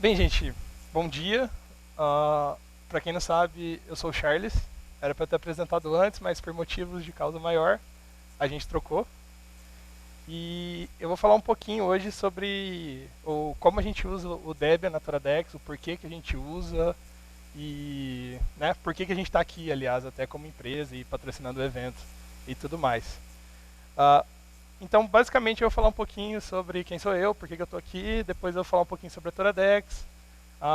Bem, gente, bom dia. Para quem não sabe, eu sou o Charles. Era para ter apresentado antes, mas por motivos de causa maior, a gente trocou. E eu vou falar um pouquinho hoje sobre como a gente usa o Debian na Toradex, o porquê que a gente usa e por que a gente está aqui, aliás, até como empresa e patrocinando o evento e tudo mais. Ah, então, basicamente, eu vou falar um pouquinho sobre quem sou eu, por que eu estou aqui, depois eu vou falar um pouquinho sobre a Toradex,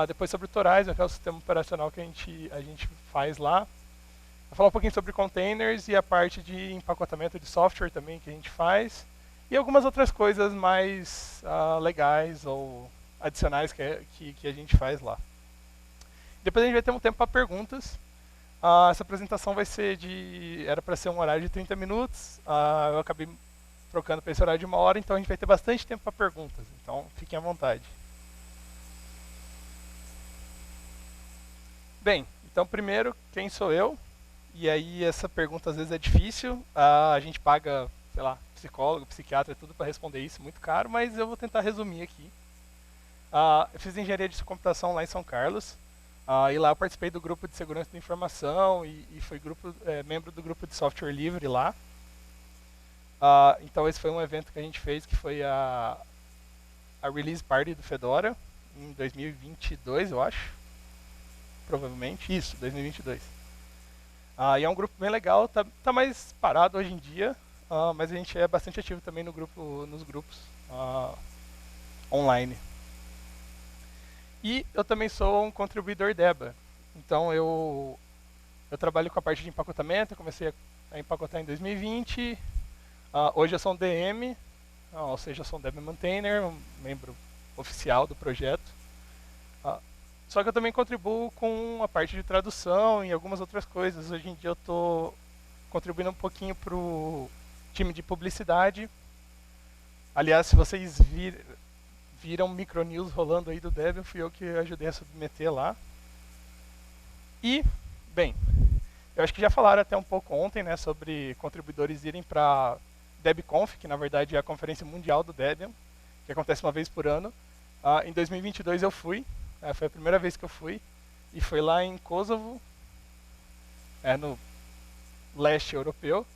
depois sobre o Torais, que é o sistema operacional que a gente faz lá. Vou falar um pouquinho sobre containers e a parte de empacotamento de software também que a gente faz. E algumas outras coisas mais legais ou adicionais que a gente faz lá. Depois a gente vai ter um tempo para perguntas. Essa apresentação vai ser era para ser um horário de 30 minutos. Eu acabei trocando para esse horário de 1 hora, então a gente vai ter bastante tempo para perguntas. Então fiquem à vontade. Bem, então primeiro, quem sou eu? E aí essa pergunta às vezes é difícil. A gente paga, sei lá, psicólogo, psiquiatra, tudo para responder isso, muito caro, mas eu vou tentar resumir aqui. Eu fiz engenharia de computação lá em São Carlos. E lá eu participei do grupo de segurança da informação e fui membro do grupo de software livre lá. Então esse foi um evento que a gente fez, que foi a Release Party do Fedora, em 2022, eu acho. Provavelmente. Isso, 2022. E é um grupo bem legal, tá mais parado hoje em dia, mas a gente é bastante ativo também nos grupos online. E eu também sou um contribuidor DEBA. Então eu trabalho com a parte de empacotamento, eu comecei a empacotar em 2020. Hoje eu sou um DM, ou seja, eu sou um DEBA Maintainer, um membro oficial do projeto. Só que eu também contribuo com a parte de tradução e algumas outras coisas. Hoje em dia eu estou contribuindo um pouquinho para o time de publicidade. Aliás, se vocês viram micronews rolando aí do Debian, fui eu que ajudei a submeter lá. E, bem, eu acho que já falaram até um pouco ontem, né, sobre contribuidores irem para DebConf, que na verdade é a conferência mundial do Debian, que acontece uma vez por ano. Em 2022 eu fui. Foi a primeira vez que eu fui. E foi lá em Kosovo, no leste europeu.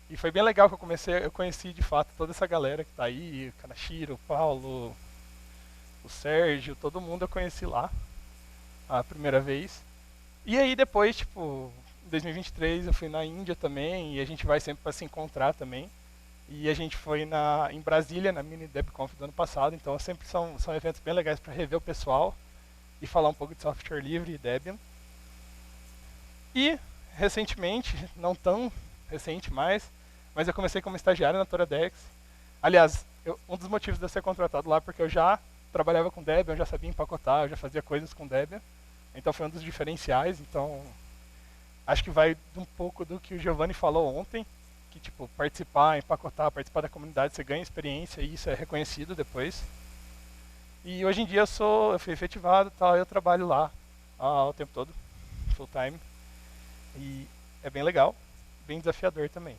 E foi bem legal que eu conheci de fato toda essa galera que está aí, o Kanashiro, o Paulo, o Sérgio, todo mundo eu conheci lá a primeira vez. E aí depois, tipo, em 2023 eu fui na Índia também, e a gente vai sempre para se encontrar também. E a gente foi em Brasília, na Mini DebConf do ano passado, então sempre são eventos bem legais para rever o pessoal e falar um pouco de software livre e Debian. E, recentemente, não tão recente mais, mas eu comecei como estagiário na Toradex. Aliás, um dos motivos de eu ser contratado lá é porque eu já trabalhava com Debian, eu já sabia empacotar, eu já fazia coisas com Debian. Então foi um dos diferenciais. Então, acho que vai um pouco do que o Giovanni falou ontem, que tipo, participar, empacotar, participar da comunidade, você ganha experiência e isso é reconhecido depois. E hoje em dia eu fui efetivado, tal, eu trabalho lá o tempo todo, full time. E é bem legal, bem desafiador também.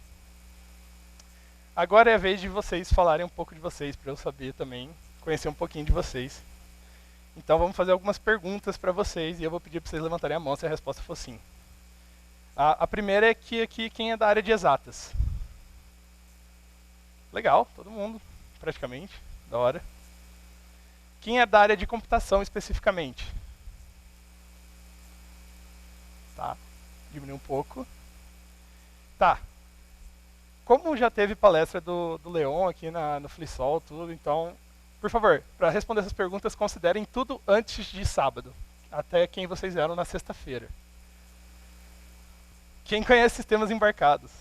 Agora é a vez de vocês falarem um pouco de vocês, para eu saber também, conhecer um pouquinho de vocês. Então vamos fazer algumas perguntas para vocês e eu vou pedir para vocês levantarem a mão se a resposta for sim. A primeira é que aqui quem é da área de exatas? Legal, todo mundo, praticamente, da hora. Quem é da área de computação especificamente? Tá, diminuiu um pouco. Tá. Como já teve palestra do Leon aqui no FliSol, tudo, então, por favor, para responder essas perguntas, considerem tudo antes de sábado, até quem vocês eram na sexta-feira. Quem conhece sistemas embarcados?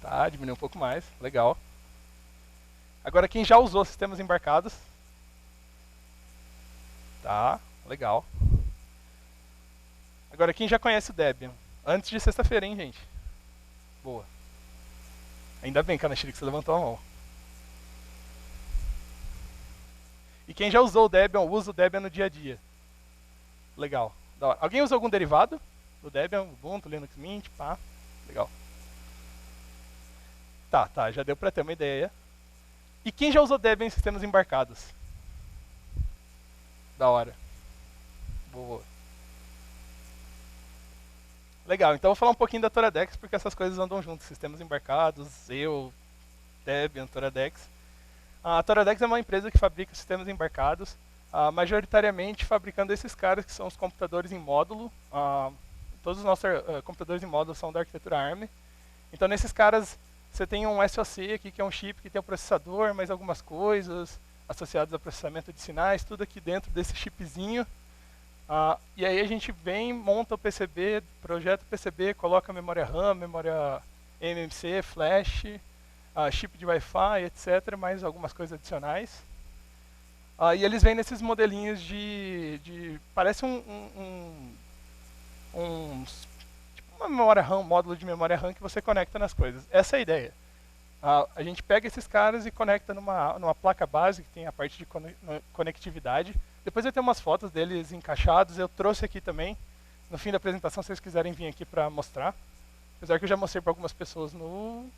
Tá, diminuiu um pouco mais, legal. Agora, quem já usou sistemas embarcados? Tá, legal. Agora, quem já conhece o Debian? Antes de sexta-feira, hein, gente? Boa. Ainda bem, Kanashiro, que você levantou a mão. E quem já usou o Debian, usa o Debian no dia a dia? Legal. Da hora. Alguém usa algum derivado do Debian? Ubuntu, Linux Mint, pá. Legal. Tá, já deu pra ter uma ideia. E quem já usou Debian em sistemas embarcados? Da hora. Boa. Legal, então eu vou falar um pouquinho da Toradex, porque essas coisas andam juntas. Sistemas embarcados, Debian, Toradex. A Toradex é uma empresa que fabrica sistemas embarcados, majoritariamente fabricando esses caras que são os computadores em módulo. Todos os nossos computadores em módulo são da arquitetura ARM. Então, nesses caras, você tem um SoC aqui, que é um chip que tem um processador, mais algumas coisas associadas a processamento de sinais, tudo aqui dentro desse chipzinho. E aí a gente vem, monta o PCB, projeta o PCB, coloca memória RAM, memória eMMC, flash, chip de Wi-Fi, etc., mais algumas coisas adicionais. E eles vêm nesses modelinhos parece tipo uma memória RAM, um módulo de memória RAM que você conecta nas coisas. Essa é a ideia. A gente pega esses caras e conecta numa placa base, que tem a parte de conectividade. Depois vai ter umas fotos deles encaixados, eu trouxe aqui também. No fim da apresentação, se vocês quiserem vir aqui para mostrar. Apesar que eu já mostrei para algumas pessoas no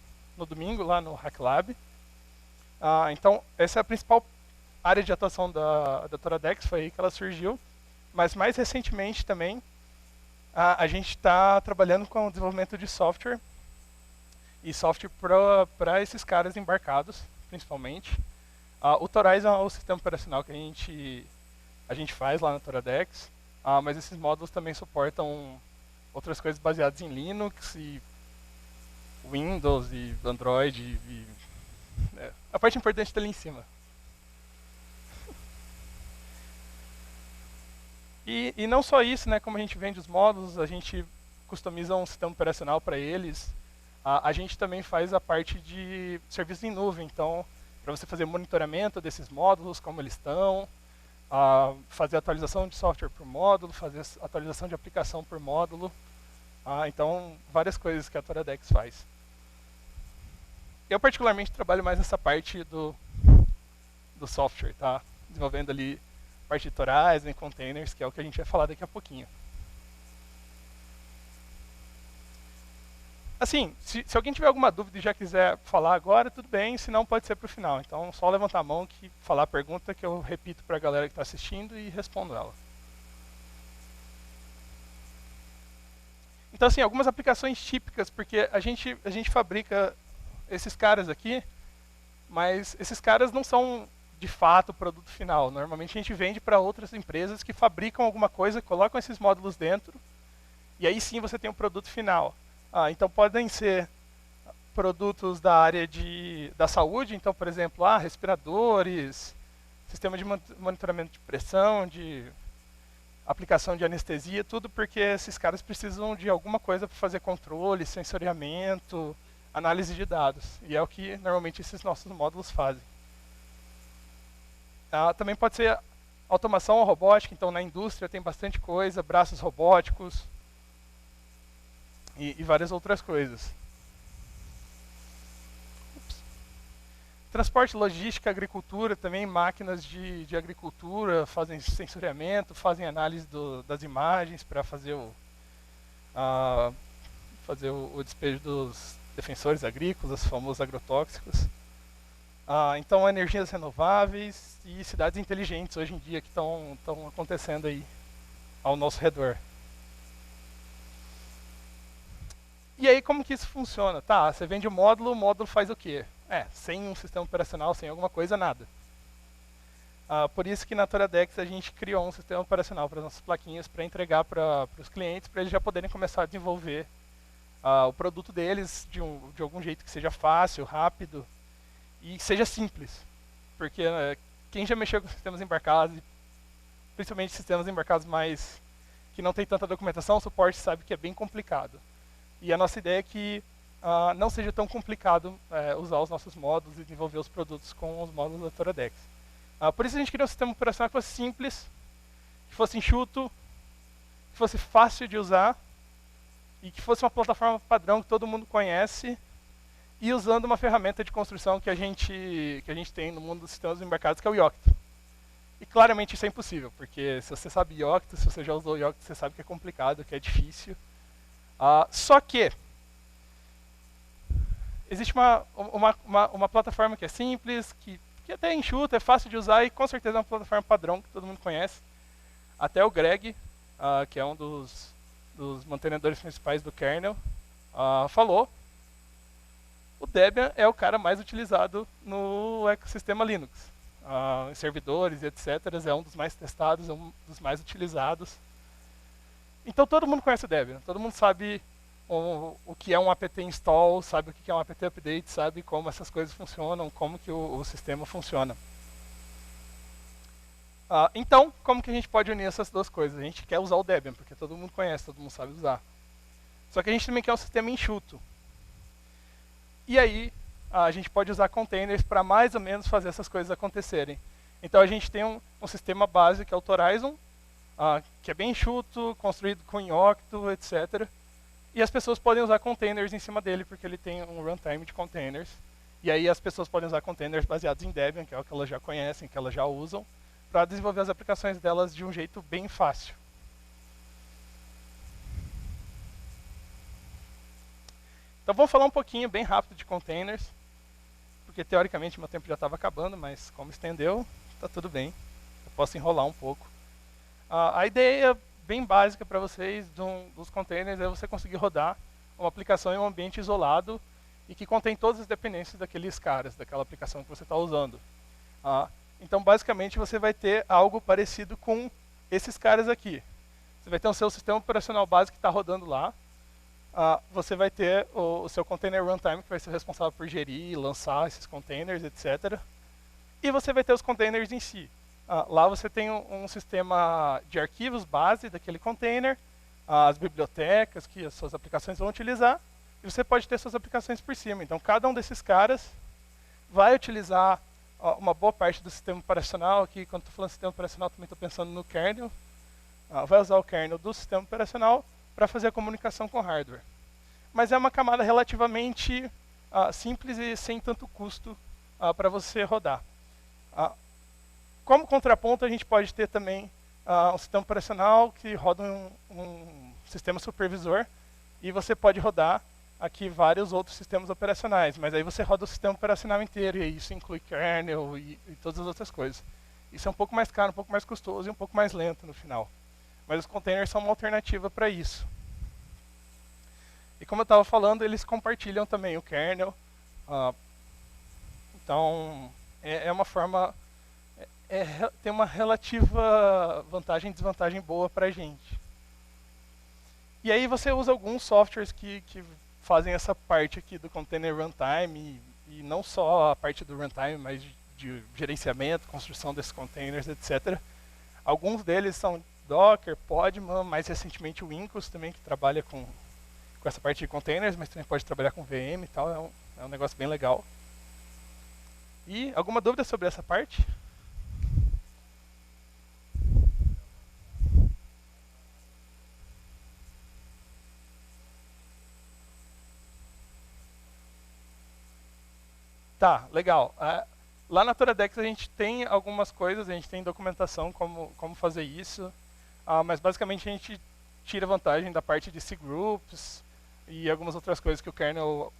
domingo, lá no Hack Lab. Então, essa é a principal área de atuação da Toradex, foi aí que ela surgiu. Mas mais recentemente também, a gente está trabalhando com o desenvolvimento de software. E software para esses caras embarcados, principalmente. O Torais é o sistema operacional que a gente faz lá na Toradex. Mas esses módulos também suportam outras coisas baseadas em Linux e Windows e Android. A parte importante está ali em cima. E não só isso, né? Como a gente vende os módulos, a gente customiza um sistema operacional para eles. A gente também faz a parte de serviço em nuvem. Então, para você fazer monitoramento desses módulos, como eles estão, fazer atualização de software por módulo, fazer atualização de aplicação por módulo. Então, várias coisas que a Toradex faz. Eu, particularmente, trabalho mais nessa parte do software, tá? Desenvolvendo ali a parte de Torais e containers, que é o que a gente vai falar daqui a pouquinho. Assim, se alguém tiver alguma dúvida e já quiser falar agora, tudo bem, se não pode ser para o final. Então, só levantar a mão e falar a pergunta que eu repito para a galera que está assistindo e respondo ela. Então, assim, algumas aplicações típicas, porque a gente fabrica esses caras aqui, mas esses caras não são, de fato, o produto final. Normalmente a gente vende para outras empresas que fabricam alguma coisa, colocam esses módulos dentro, e aí sim você tem um produto final. Então podem ser produtos da área da saúde, então, por exemplo, respiradores, sistema de monitoramento de pressão, de aplicação de anestesia, tudo porque esses caras precisam de alguma coisa para fazer controle, sensoriamento, análise de dados. E é o que normalmente esses nossos módulos fazem. Também pode ser automação ou robótica, então na indústria tem bastante coisa, braços robóticos, e várias outras coisas. Transporte, logística, agricultura, também máquinas de agricultura fazem sensoriamento, fazem análise das imagens para fazer o despejo dos defensores agrícolas, os famosos agrotóxicos. Então, energias renováveis e cidades inteligentes hoje em dia que estão acontecendo aí ao nosso redor. E aí, como que isso funciona? Tá, você vende o módulo faz o quê? Sem um sistema operacional, sem alguma coisa, nada. Por isso que na Toradex a gente criou um sistema operacional para as nossas plaquinhas para entregar para os clientes, para eles já poderem começar a desenvolver o produto deles de algum jeito que seja fácil, rápido e seja simples. Porque quem já mexeu com sistemas embarcados, principalmente sistemas embarcados mais que não tem tanta documentação, o suporte sabe que é bem complicado. E a nossa ideia é que não seja tão complicado usar os nossos módulos e desenvolver os produtos com os módulos da Toradex. Por isso a gente criou um sistema operacional que fosse simples, que fosse enxuto, que fosse fácil de usar e que fosse uma plataforma padrão que todo mundo conhece e usando uma ferramenta de construção que a gente tem no mundo dos sistemas embarcados, que é o Yocto. E claramente isso é impossível, porque se você sabe Yocto, se você já usou Yocto, você sabe que é complicado, que é difícil. Só que existe uma plataforma que é simples, que até é enxuta, é fácil de usar e com certeza é uma plataforma padrão que todo mundo conhece, Até o Greg, que é um dos mantenedores principais do kernel, falou, o Debian é o cara mais utilizado no ecossistema Linux. Em servidores e etc. É um dos mais testados, é um dos mais utilizados. Então todo mundo conhece o Debian, todo mundo sabe o que é um apt install, sabe o que é um apt update, sabe como essas coisas funcionam, como que o sistema funciona. Então, como que a gente pode unir essas duas coisas? A gente quer usar o Debian, porque todo mundo conhece, todo mundo sabe usar. Só que a gente também quer um sistema enxuto. E aí, a gente pode usar containers para mais ou menos fazer essas coisas acontecerem. Então a gente tem um sistema base que é o Thorizon, que é bem enxuto, construído com Yocto, etc. E as pessoas podem usar containers em cima dele, porque ele tem um runtime de containers. E aí as pessoas podem usar containers baseados em Debian, que é o que elas já conhecem, que elas já usam, para desenvolver as aplicações delas de um jeito bem fácil. Então vamos falar um pouquinho bem rápido de containers, porque teoricamente meu tempo já estava acabando, mas como estendeu, está tudo bem. Eu posso enrolar um pouco. A ideia bem básica para vocês dos containers é você conseguir rodar uma aplicação em um ambiente isolado e que contém todas as dependências daqueles caras, daquela aplicação que você está usando. Então, basicamente, você vai ter algo parecido com esses caras aqui. Você vai ter o seu sistema operacional básico que está rodando lá. Você vai ter o seu container runtime, que vai ser responsável por gerir, lançar esses containers, etc. E você vai ter os containers em si. Lá você tem um sistema de arquivos base daquele container, as bibliotecas que as suas aplicações vão utilizar, e você pode ter suas aplicações por cima. Então, cada um desses caras vai utilizar uma boa parte do sistema operacional. Aqui, quando estou falando de sistema operacional, também estou pensando no kernel. Vai usar o kernel do sistema operacional para fazer a comunicação com o hardware. Mas é uma camada relativamente simples e sem tanto custo para você rodar. Como contraponto, a gente pode ter também um sistema operacional que roda um sistema supervisor, e você pode rodar aqui vários outros sistemas operacionais, mas aí você roda o sistema operacional inteiro, e isso inclui kernel e todas as outras coisas. Isso é um pouco mais caro, um pouco mais custoso e um pouco mais lento no final. Mas os containers são uma alternativa para isso. E como eu estava falando, eles compartilham também o kernel. Então, é uma forma... tem uma relativa vantagem e desvantagem boa para a gente. E aí você usa alguns softwares que fazem essa parte aqui do container runtime, e não só a parte do runtime, mas de gerenciamento, construção desses containers, etc. Alguns deles são Docker, Podman, mais recentemente o Incus também, que trabalha com essa parte de containers, mas também pode trabalhar com VM e tal, é um negócio bem legal. E alguma dúvida sobre essa parte? Tá, legal. Lá na Toradex a gente tem algumas coisas, a gente tem documentação como fazer isso, mas basicamente a gente tira vantagem da parte de cgroups e algumas outras coisas que o kernel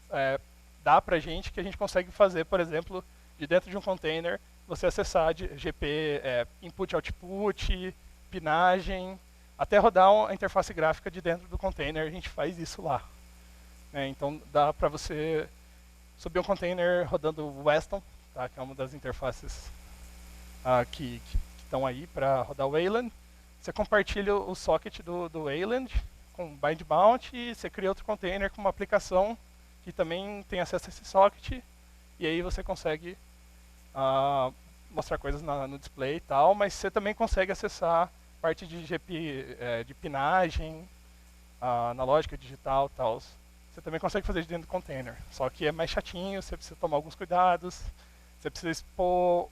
dá pra gente, que a gente consegue fazer, por exemplo, de dentro de um container, você acessar de GP, input, output, pinagem, até rodar a interface gráfica de dentro do container, a gente faz isso lá. Então dá pra você subir um container rodando o Weston, tá, que é uma das interfaces que estão aí para rodar o Wayland. Você compartilha o socket do Wayland com bind mount, e você cria outro container com uma aplicação que também tem acesso a esse socket, e aí você consegue mostrar coisas no display e tal, mas você também consegue acessar parte de GP, de pinagem, analógica, digital e tal. Você também consegue fazer de dentro do container, só que é mais chatinho, você precisa tomar alguns cuidados, você precisa expor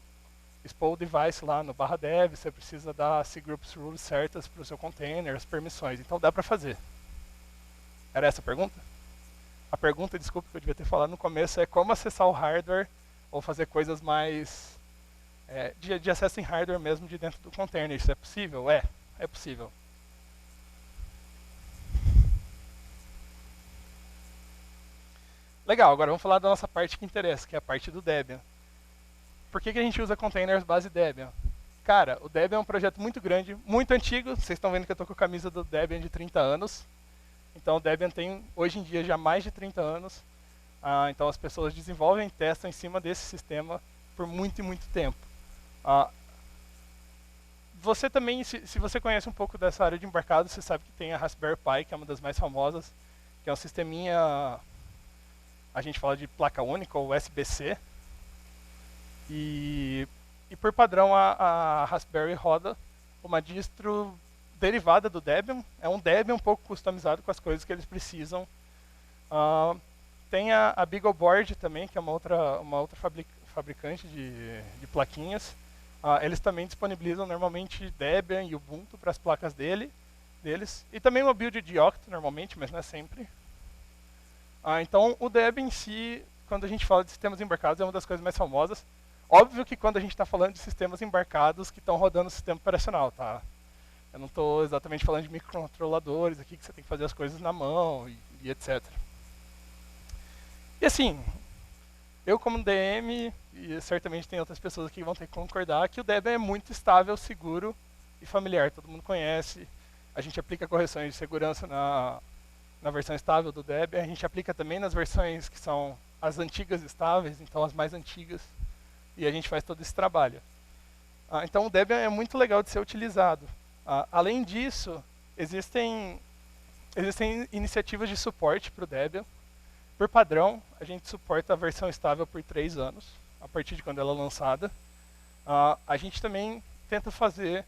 o device lá no /dev, você precisa dar cgroups rules certas para o seu container, as permissões, então dá para fazer. Era essa a pergunta? A pergunta, desculpa que eu devia ter falado no começo, é como acessar o hardware ou fazer coisas mais de acesso em hardware mesmo de dentro do container. Isso é possível? É possível. Legal, agora vamos falar da nossa parte que interessa, que é a parte do Debian. Por que a gente usa containers base Debian? cara, o Debian é um projeto muito grande, muito antigo. Vocês estão vendo que eu estou com a camisa do Debian de 30 anos. Então o Debian tem, hoje em dia, já mais de 30 anos. Então as pessoas desenvolvem e testam em cima desse sistema por muito e muito tempo. Você também, se você conhece um pouco dessa área de embarcado, você sabe que tem a Raspberry Pi, que é uma das mais famosas, que é um sisteminha, a gente fala de placa única, ou USB-C. E por padrão a Raspberry roda uma distro derivada do Debian. É um Debian um pouco customizado com as coisas que eles precisam. Tem a BeagleBoard também, que é uma outra fabricante de plaquinhas. Eles também disponibilizam normalmente Debian e Ubuntu para as placas deles. E também uma build de Octa normalmente, mas não é sempre. Então o Debian em si, quando a gente fala de sistemas embarcados, é uma das coisas mais famosas. Óbvio que quando a gente está falando de sistemas embarcados que estão rodando o sistema operacional, tá? Eu não estou exatamente falando de microcontroladores aqui, que você tem que fazer as coisas na mão e etc. E assim, eu como DM, e certamente tem outras pessoas que vão ter que concordar, que o Debian é muito estável, seguro e familiar. Todo mundo conhece. A gente aplica correções de segurança na versão estável do Debian. A gente aplica também nas versões que são as antigas estáveis, então as mais antigas. E a gente faz todo esse trabalho. Então o Debian é muito legal de ser utilizado. Além disso, existem iniciativas de suporte para o Debian. Por padrão, a gente suporta a versão estável por 3 anos, a partir de quando ela é lançada. A gente também tenta fazer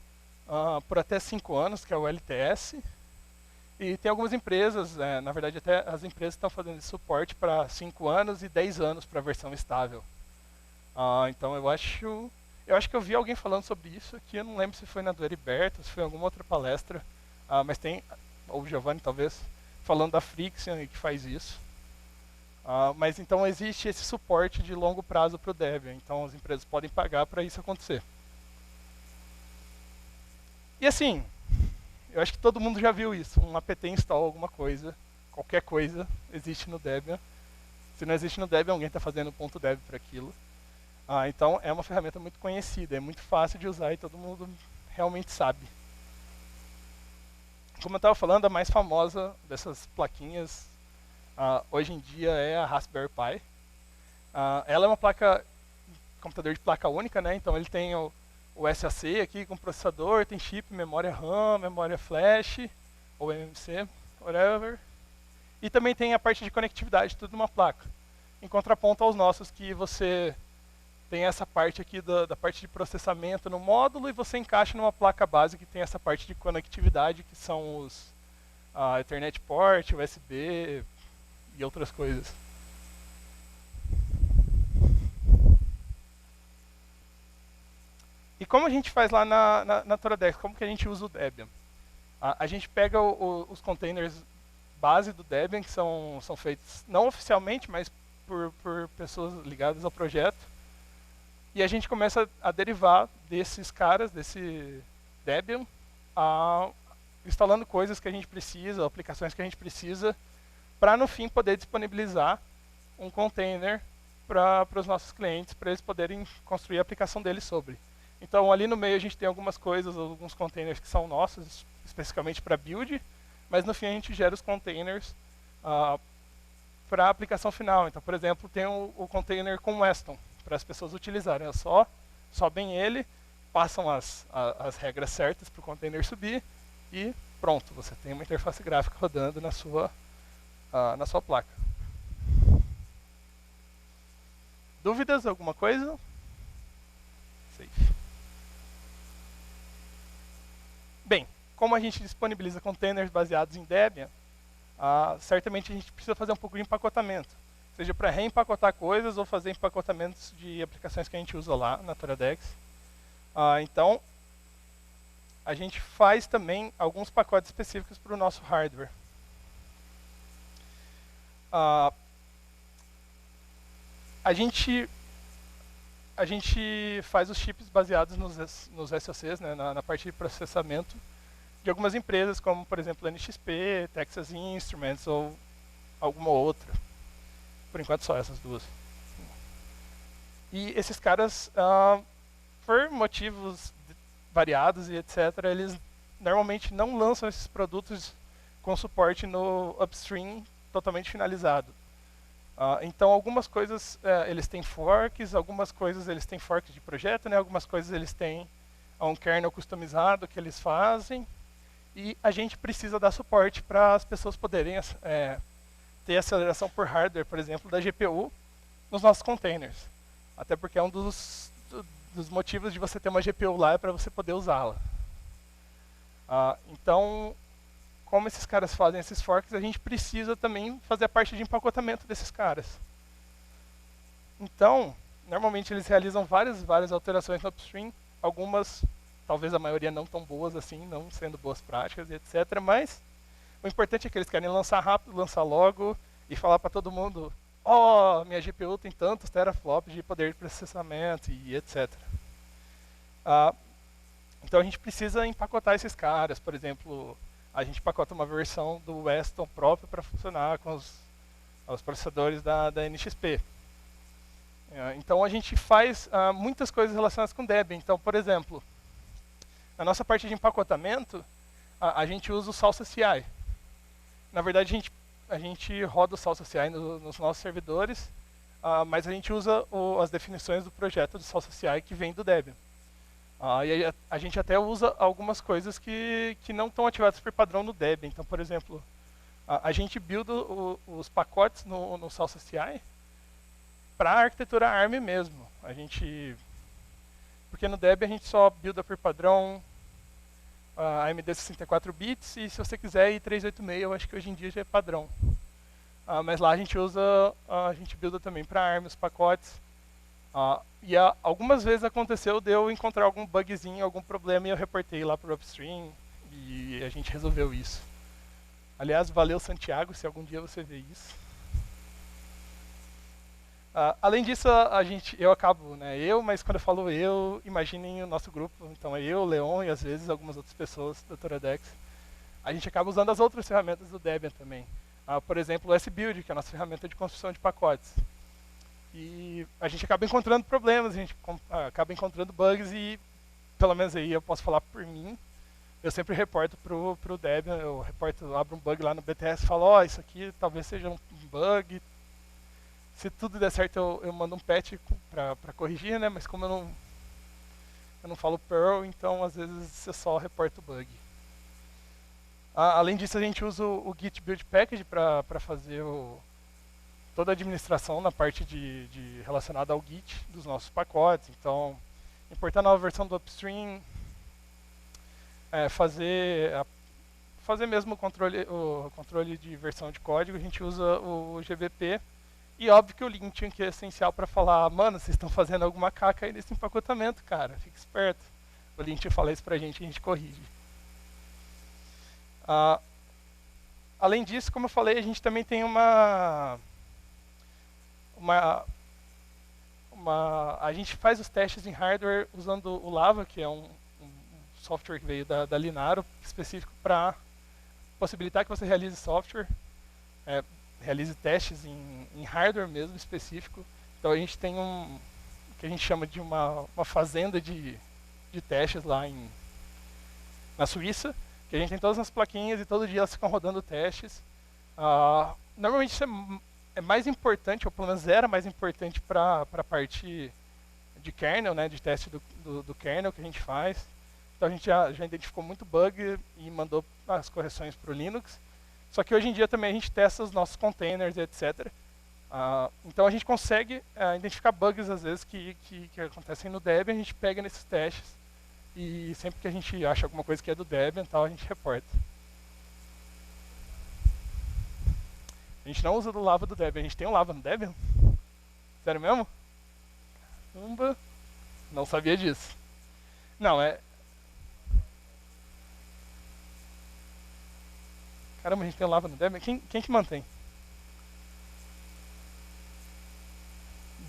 por até 5 anos, que é o LTS. E tem algumas empresas, na verdade até as empresas estão fazendo esse suporte para 5 anos e 10 anos para a versão estável. Então eu acho que eu vi alguém falando sobre isso aqui, eu não lembro se foi na do Heriberto, se foi em alguma outra palestra, mas tem, ou o Giovanni talvez, falando da Friction que faz isso. Mas então existe esse suporte de longo prazo para o Debian, então as empresas podem pagar para isso acontecer. E assim, eu acho que todo mundo já viu isso, um apt install alguma coisa, qualquer coisa existe no Debian. Se não existe no Debian, alguém está fazendo .deb para aquilo. Então é uma ferramenta muito conhecida, é muito fácil de usar e todo mundo realmente sabe. Como eu estava falando, a mais famosa dessas plaquinhas hoje em dia é a Raspberry Pi. Ela é uma computador de placa única, né? Então ele tem o SoC aqui com processador, tem chip, memória RAM, memória flash, ou MMC, whatever. E também tem a parte de conectividade, tudo numa placa. Em contraponto aos nossos, que você tem essa parte aqui da parte de processamento no módulo e você encaixa numa placa base que tem essa parte de conectividade, que são os Ethernet port, USB e outras coisas. E como a gente faz lá na Toradex? Como que a gente usa o Debian? A gente pega os containers base do Debian, que são feitos não oficialmente, mas por pessoas ligadas ao projeto. E a gente começa a derivar desses caras, desse Debian, instalando coisas que a gente precisa, aplicações que a gente precisa, para no fim poder disponibilizar um container para os nossos clientes, para eles poderem construir a aplicação deles sobre. Então ali no meio a gente tem algumas coisas, alguns containers que são nossos, especificamente para build, mas no fim a gente gera os containers para a aplicação final. Então, por exemplo, tem o container com Weston, para as pessoas utilizarem. É só sobem ele, passam as regras certas para o container subir e pronto, você tem uma interface gráfica rodando na sua placa. Dúvidas? Alguma coisa? Safe. Bem, como a gente disponibiliza containers baseados em Debian, certamente a gente precisa fazer um pouco de empacotamento. Seja para reempacotar coisas ou fazer empacotamentos de aplicações que a gente usa lá na Toradex. Então, a gente faz também alguns pacotes específicos para o nosso hardware. A gente faz os chips baseados nos SoCs, né, na parte de processamento de algumas empresas, como, por exemplo, a NXP, Texas Instruments ou alguma outra. Por enquanto, só essas duas. E esses caras, por motivos variados e etc., eles normalmente não lançam esses produtos com suporte no upstream totalmente finalizado. Então, algumas coisas eles têm forks, algumas coisas eles têm forks de projeto, né? Algumas coisas eles têm um kernel customizado que eles fazem, e a gente precisa dar suporte para as pessoas poderem ter aceleração por hardware, por exemplo, da GPU nos nossos containers. Até porque é um dos motivos de você ter uma GPU lá é para você poder usá-la. Então, como esses caras fazem esses forks, a gente precisa também fazer a parte de empacotamento desses caras. Então, normalmente eles realizam várias alterações no upstream, algumas, talvez a maioria não tão boas assim, não sendo boas práticas, etc. Mas o importante é que eles querem lançar rápido, lançar logo e falar para todo mundo: ó, minha GPU tem tantos teraflops de poder de processamento e etc. Então a gente precisa empacotar esses caras. Por exemplo, a gente empacota uma versão do Weston próprio para funcionar com os processadores da NXP. Então a gente faz muitas coisas relacionadas com Debian. Então, por exemplo, na nossa parte de empacotamento, a gente usa o Salsa CI. Na verdade, a gente roda o Salsa CI nos nossos servidores, mas a gente usa as definições do projeto do Salsa CI que vem do Debian. E a gente até usa algumas coisas que não estão ativadas por padrão no Debian. Então, por exemplo, a gente builda os pacotes no Salsa CI para a arquitetura ARM mesmo. Porque no Debian a gente só builda por padrão AMD 64 bits, e se você quiser ir 386, eu acho que hoje em dia já é padrão. Mas lá a gente builda também para ARM os pacotes. E algumas vezes aconteceu de eu encontrar algum bugzinho, algum problema, e eu reportei lá para o upstream e a gente resolveu isso. Aliás, valeu, Santiago, se algum dia você vê isso. Além disso, eu acabo, né, mas quando eu falo eu, imaginem o nosso grupo. Então é eu, Leon e às vezes algumas outras pessoas da Toradex. A gente acaba usando as outras ferramentas do Debian também. Por exemplo, o SBuild, que é a nossa ferramenta de construção de pacotes. E a gente acaba encontrando problemas, a gente acaba encontrando bugs e, pelo menos aí eu posso falar por mim, eu sempre reporto pro Debian, abro um bug lá no BTS e falo, isso aqui talvez seja um bug. Se tudo der certo, eu mando um patch para corrigir, né? Mas como eu não falo Perl, então às vezes eu só reporto o bug. Além disso, a gente usa o Git Build Package para fazer toda a administração na parte relacionada ao Git dos nossos pacotes. Então, importar a nova versão do upstream, fazer mesmo o controle de versão de código, a gente usa o GVP. E óbvio que o linting, que é essencial para falar, mano, vocês estão fazendo alguma caca aí nesse empacotamento, cara, fica esperto. O linting fala isso pra gente e a gente corrige. Além disso, como eu falei, a gente também tem a gente faz os testes em hardware usando o Lava, que é um software que veio da Linaro, específico para possibilitar que você realize software, realize testes em hardware mesmo, específico. Então a gente tem o que a gente chama de uma fazenda de testes lá na Suíça, que a gente tem todas as plaquinhas e todo dia elas ficam rodando testes. Normalmente isso é mais importante, ou pelo menos era mais importante para a parte de kernel, né, de teste do kernel que a gente faz. Então a gente já identificou muito bug e mandou as correções para o Linux. Só que hoje em dia também a gente testa os nossos containers, etc. Então a gente consegue identificar bugs às vezes que acontecem no Debian, a gente pega nesses testes e sempre que a gente acha alguma coisa que é do Debian, tal, a gente reporta. A gente não usa do Lava do Debian, a gente tem um Lava no Debian? Sério mesmo? Caramba, não sabia disso. Não, Caramba, a gente tem um Lava no Debian? Quem que mantém?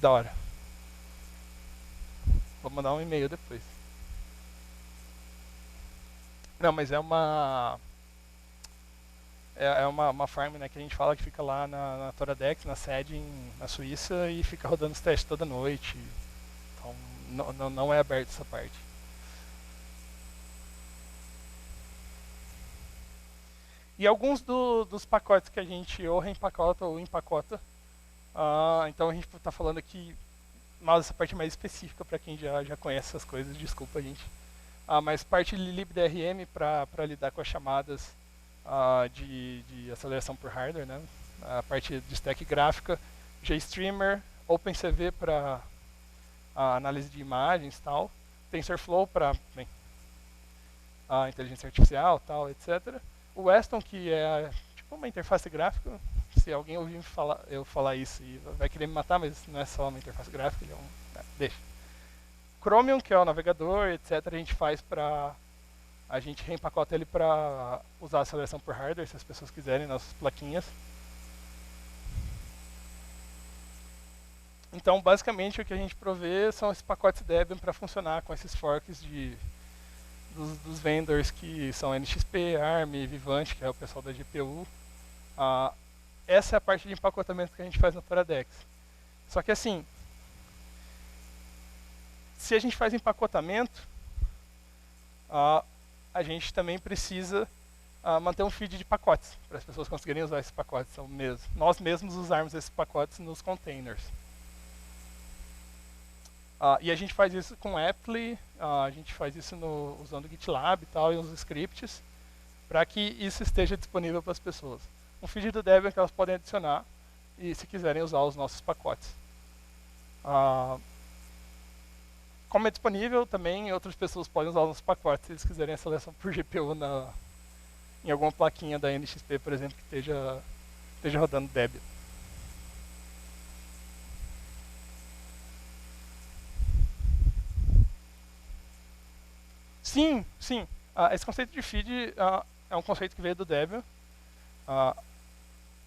Da hora. Vou mandar um e-mail depois. Não, mas é uma farm, né, que a gente fala que fica lá na Toradex, na sede na Suíça, e fica rodando os testes toda noite. Então não é aberto essa parte. E alguns dos pacotes que a gente ou reempacota ou empacota. Então a gente está falando aqui, mas essa parte mais específica para quem já conhece essas coisas, desculpa, gente. Mas parte de libdrm para lidar com as chamadas de aceleração por hardware, né? A parte de stack gráfica, GStreamer, OpenCV para análise de imagens e tal, TensorFlow para inteligência artificial, tal, etc. O Weston, que é tipo uma interface gráfica. Se alguém ouvir eu falar isso, vai querer me matar, mas não é só uma interface gráfica, ele é deixa. Chromium, que é o navegador, etc. A gente faz para... A gente reempacota ele para usar aceleração por hardware, se as pessoas quiserem, nas plaquinhas. Então, basicamente, o que a gente provê são esses pacotes Debian para funcionar com esses forks dos vendors que são NXP, ARM, Vivant, que é o pessoal da GPU. Essa é a parte de empacotamento que a gente faz no Toradex. Só que assim, se a gente faz empacotamento, a gente também precisa manter um feed de pacotes, para as pessoas conseguirem usar esses pacotes. Nós mesmos usarmos esses pacotes nos containers. E a gente faz isso com Apply, a gente faz isso usando o GitLab e tal, e os scripts, para que isso esteja disponível para as pessoas. Um feed do Debian que elas podem adicionar, e se quiserem usar os nossos pacotes. Como é disponível, também outras pessoas podem usar os nossos pacotes, se eles quiserem aceleração por GPU em alguma plaquinha da NXP, por exemplo, que esteja rodando Debian. Sim. Esse conceito de feed é um conceito que veio do Debian,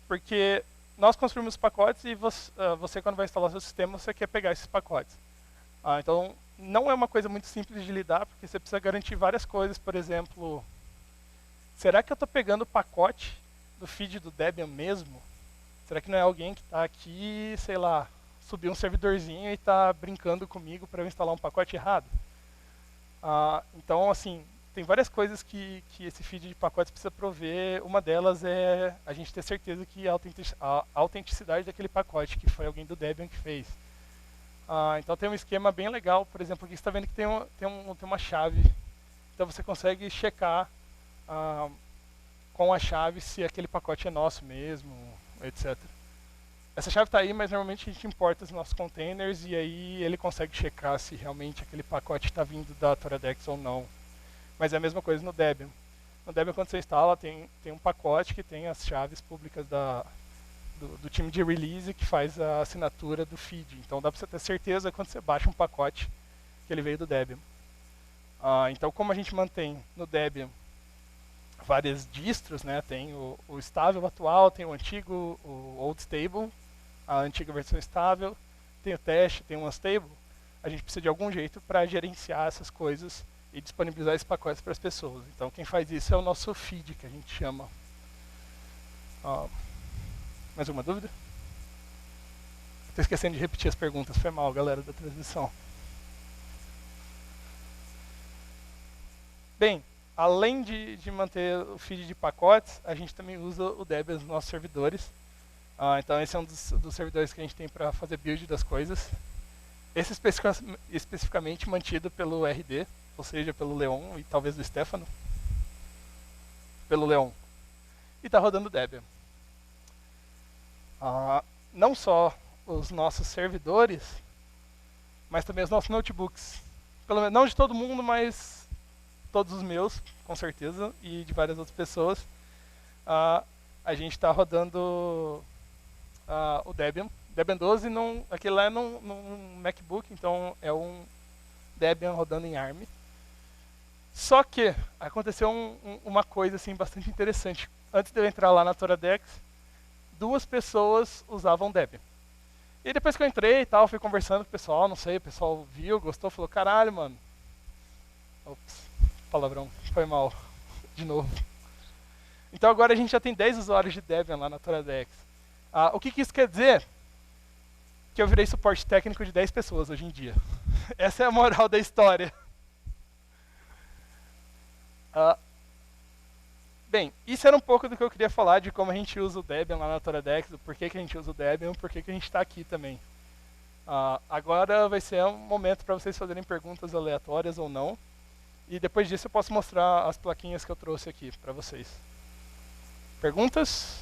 porque nós construímos pacotes e você, quando vai instalar seu sistema, você quer pegar esses pacotes. Então, não é uma coisa muito simples de lidar, porque você precisa garantir várias coisas. Por exemplo, será que eu estou pegando o pacote do feed do Debian mesmo? Será que não é alguém que está aqui, sei lá, subiu um servidorzinho e está brincando comigo para eu instalar um pacote errado? Então, assim, tem várias coisas que esse feed de pacotes precisa prover. Uma delas é a gente ter certeza que a autenticidade daquele pacote, que foi alguém do Debian que fez. Então tem um esquema bem legal, por exemplo, aqui você está vendo que tem uma chave. Então você consegue checar com a chave se aquele pacote é nosso mesmo, etc. Essa chave está aí, mas normalmente a gente importa os nossos containers e aí ele consegue checar se realmente aquele pacote está vindo da Toradex ou não. Mas é a mesma coisa no Debian. No Debian, quando você instala, tem um pacote que tem as chaves públicas do time de release que faz a assinatura do feed. Então dá para você ter certeza quando você baixa um pacote que ele veio do Debian. Então, como a gente mantém no Debian várias distros, né? Tem o estável atual, tem o antigo, o old stable, a antiga versão estável, tem o teste, tem o unstable. A gente precisa de algum jeito para gerenciar essas coisas e disponibilizar esses pacotes para as pessoas. Então, quem faz isso é o nosso feed, que a gente chama. Mais alguma dúvida? Estou esquecendo de repetir as perguntas, foi mal, galera da transmissão. Bem, além de manter o feed de pacotes, a gente também usa o Debian nos nossos servidores. Então esse é um dos servidores que a gente tem para fazer build das coisas. Esse especificamente mantido pelo RD, ou seja, pelo Leon e talvez do Stefano. Pelo Leon. E está rodando Debian. Não só os nossos servidores, mas também os nossos notebooks. Pelo menos não de todo mundo, mas todos os meus, com certeza, e de várias outras pessoas. A gente está rodando o Debian. Debian 12, aquele lá é num MacBook, então é um Debian rodando em ARM. Só que aconteceu uma coisa assim, bastante interessante. Antes de eu entrar lá na Toradex, 2 pessoas usavam Debian. E depois que eu entrei e tal, fui conversando com o pessoal, não sei, o pessoal viu, gostou, falou, caralho, mano. Ops, palavrão, foi mal, de novo. Então agora a gente já tem 10 usuários de Debian lá na Toradex. O que isso quer dizer? Que eu virei suporte técnico de 10 pessoas hoje em dia. Essa é a moral da história. Bem, isso era um pouco do que eu queria falar de como a gente usa o Debian lá na Toradex, do porquê que a gente usa o Debian, por que a gente está aqui também. Agora vai ser um momento para vocês fazerem perguntas aleatórias ou não. E depois disso eu posso mostrar as plaquinhas que eu trouxe aqui para vocês. Perguntas?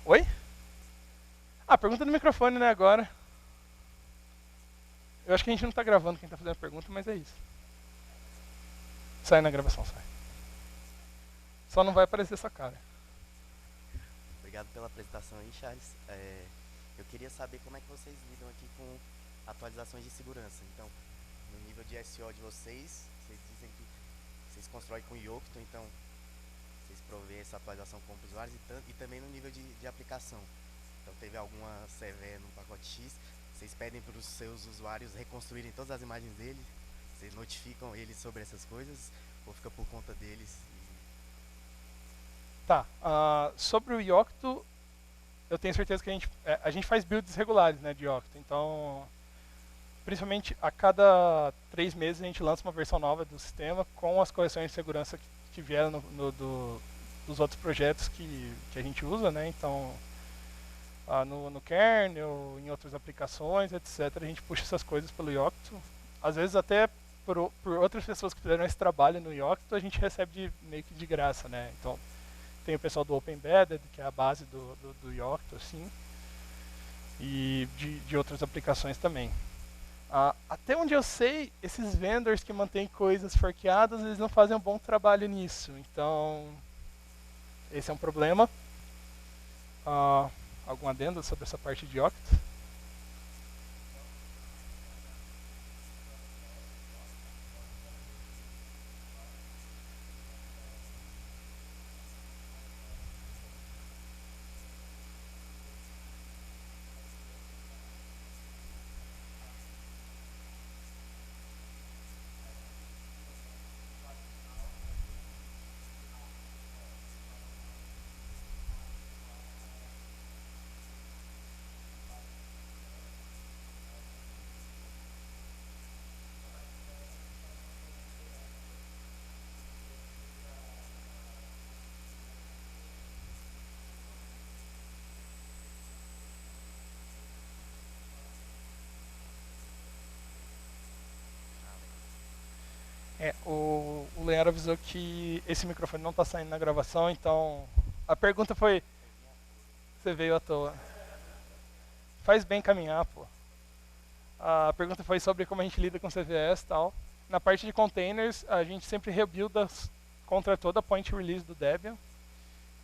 Oi? Pergunta no microfone, né, agora. Eu acho que a gente não está gravando quem está fazendo a pergunta, mas é isso. Sai na gravação, sai. Só não vai aparecer essa cara. Obrigado pela apresentação aí, Charles. Eu queria saber como é que vocês lidam aqui com atualizações de segurança. Então, no nível de SO de vocês dizem que vocês constroem com Yocto, então vocês provêem essa atualização para os usuários e também no nível de aplicação. Então, teve alguma CV no pacote X, vocês pedem para os seus usuários reconstruírem todas as imagens deles, vocês notificam eles sobre essas coisas ou fica por conta deles? Tá, sobre o Yocto, eu tenho certeza que a gente faz builds regulares, né, de Yocto. Então, principalmente a cada 3 meses a gente lança uma versão nova do sistema com as correções de segurança que vieram dos outros projetos que a gente usa, né? Então, no kernel, em outras aplicações, etc. A gente puxa essas coisas pelo Yocto. Às vezes até por outras pessoas que fizeram esse trabalho no Yocto, a gente recebe meio que de graça, né? Então, tem o pessoal do Open Embedded, que é a base do Yocto, assim, e de outras aplicações também. Até onde eu sei, esses vendors que mantêm coisas forqueadas, eles não fazem um bom trabalho nisso. Então, esse é um problema. Algum adendo sobre essa parte de Yocto? O Leandro avisou que esse microfone não está saindo na gravação, então a pergunta foi: você veio à toa. Faz bem caminhar, pô. A pergunta foi sobre como a gente lida com CVS e tal. Na parte de containers, a gente sempre rebuilda contra toda a point release do Debian.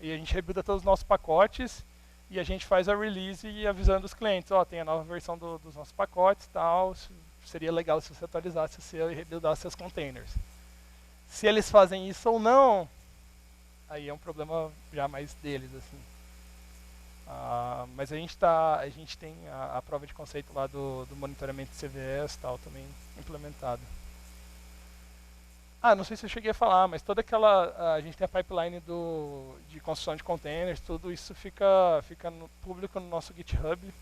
E a gente rebuilda todos os nossos pacotes e a gente faz a release e avisando os clientes, tem a nova versão dos nossos pacotes e tal. Seria legal se você atualizasse e rebuildasse seus containers. Se eles fazem isso ou não, aí é um problema já mais deles, assim. Mas a gente tem a prova de conceito lá do monitoramento de CVS e tal também implementado. Não sei se eu cheguei a falar, mas toda aquela... a gente tem a pipeline de construção de containers, tudo isso fica público no nosso GitHub.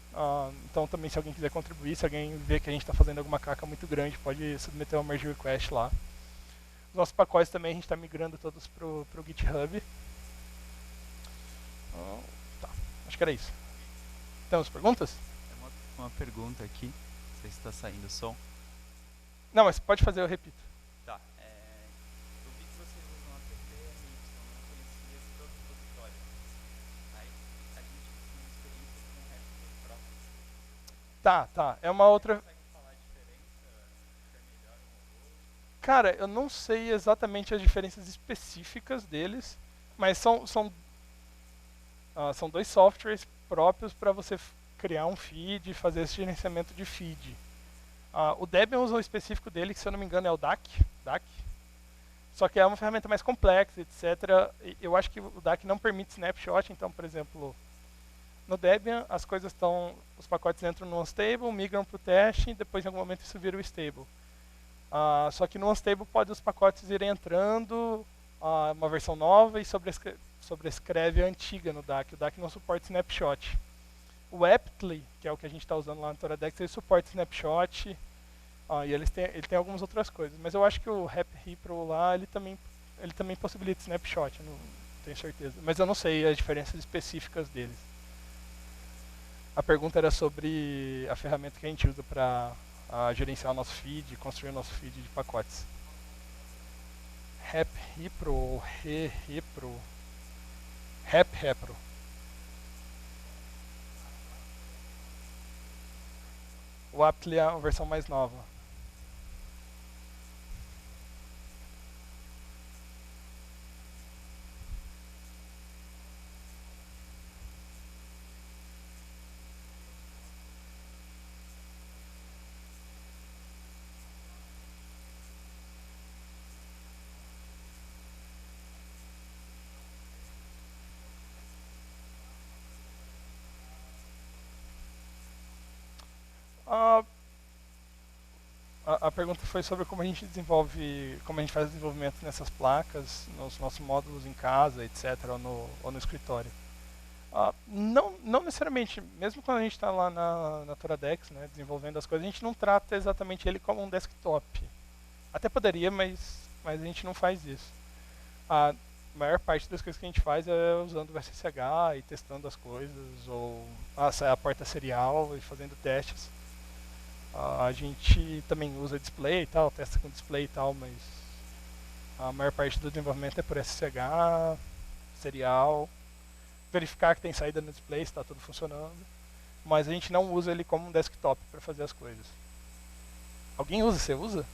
Então também se alguém quiser contribuir, se alguém vê que a gente está fazendo alguma caca muito grande, pode submeter uma merge request lá. Os nossos pacotes também a gente está migrando todos para o GitHub. Tá, acho que era isso. Temos perguntas? Tem uma pergunta aqui, não sei se está saindo o som. Não, mas pode fazer, eu repito. Tá, eu vi que vocês usam a PPMY, eu não conhecia esse repositório. Aí a gente tem uma experiência com o resto próprio. Tá, é uma outra... Você consegue falar a diferença, se é melhor um ou outro? Cara, eu não sei exatamente as diferenças específicas deles, mas são 2 softwares próprios para você criar um feed e fazer esse gerenciamento de feed. O Debian usa o específico dele, que se eu não me engano é o DAC. Só que é uma ferramenta mais complexa, etc. Eu acho que o DAC não permite snapshot, então, por exemplo, no Debian os pacotes entram no unstable, migram para o teste e depois em algum momento isso vira o stable. Só que no unstable pode os pacotes irem entrando, uma versão nova e sobrescreve a antiga no DAC. O DAC não suporta snapshot. O Aptly, que é o que a gente está usando lá no Toradex, ele suporta snapshot E ele tem algumas outras coisas, mas eu acho que o Rap Repro lá, ele também possibilita snapshot, eu não tenho certeza. Mas eu não sei as diferenças específicas deles. A pergunta era sobre a ferramenta que a gente usa para gerenciar o nosso feed, construir o nosso feed de pacotes. Rap Repro ou Repro? Rap Repro. O Aptly é a versão mais nova. A, a pergunta foi sobre como a gente desenvolve, como a gente faz o desenvolvimento nessas placas, nos nossos módulos em casa, etc., ou no escritório. Não necessariamente, mesmo quando a gente está lá na Toradex, né, desenvolvendo as coisas, a gente não trata exatamente ele como um desktop. Até poderia, mas a gente não faz isso. A maior parte das coisas que a gente faz é usando o SSH e testando as coisas, ou a porta serial e fazendo testes. A gente também usa display e tal, testa com display e tal, mas a maior parte do desenvolvimento é por SSH, serial, verificar que tem saída no display, se está tudo funcionando. Mas a gente não usa ele como um desktop para fazer as coisas. Alguém usa? Você usa?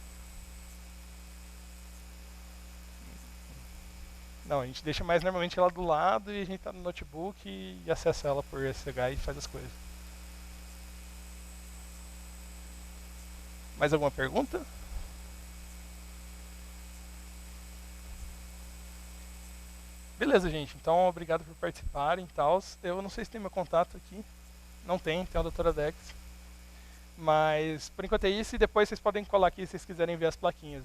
Não, a gente deixa mais normalmente ela do lado e a gente está no notebook e acessa ela por SSH e faz as coisas. Mais alguma pergunta? Beleza, gente. Então, obrigado por participarem e tal. Eu não sei se tem meu contato aqui. Não tem a doutora Dex. Mas, por enquanto é isso. E depois vocês podem colar aqui se vocês quiserem ver as plaquinhas.